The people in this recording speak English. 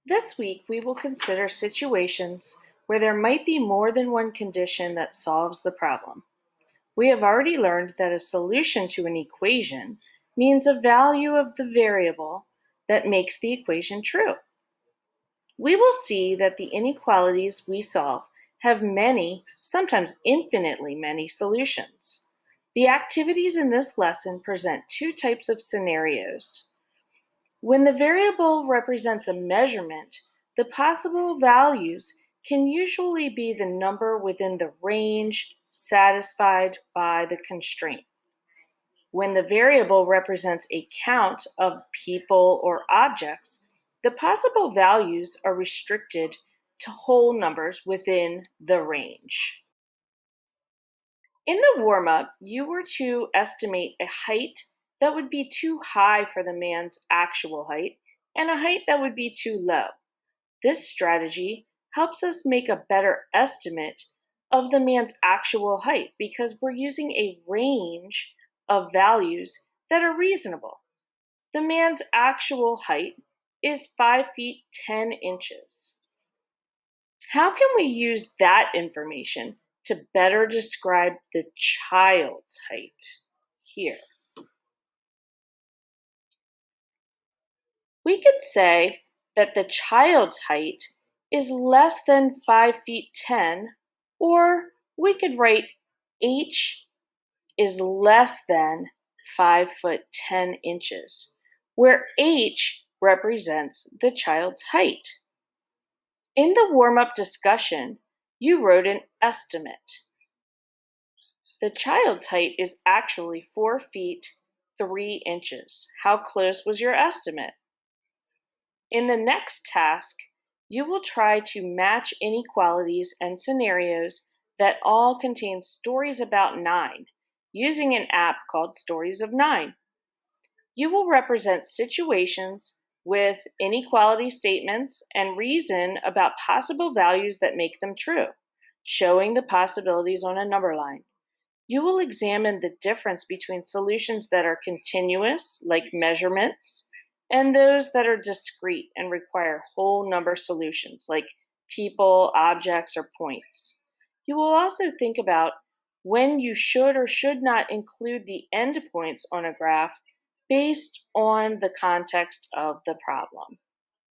This week, we will consider situations where there might be more than one condition that solves the problem. We have already learned that a solution to an equation means a value of the variable that makes the equation true. We will see that the inequalities we solve have many, sometimes infinitely many, solutions. The activities in this lesson present two types of scenarios. When the variable represents a measurement, the possible values can usually be the number within the range satisfied by the constraint. When the variable represents a count of people or objects, the possible values are restricted to whole numbers within the range. In the warm-up, you were to estimate a height that would be too high for the man's actual height and a height that would be too low. This strategy helps us make a better estimate of the man's actual height because we're using a range of values that are reasonable. The man's actual height is 5 feet 10 inches. How can we use that information to better describe the child's height? Here, we could say that the child's height is less than 5 feet 10, or we could write h is less than 5 foot 10 inches, where h represents the child's height. In the warm-up discussion, you wrote an estimate. The child's height is actually 4 feet 3 inches. How close was your estimate? In the next task, you will try to match inequalities and scenarios that all contain stories about 9 using an app called Stories of 9. You will represent situations with inequality statements and reason about possible values that make them true, showing the possibilities on a number line. You will examine the difference between solutions that are continuous, like measurements, and those that are discrete and require whole number solutions, like people, objects, or points. You will also think about when you should or should not include the endpoints on a graph based on the context of the problem.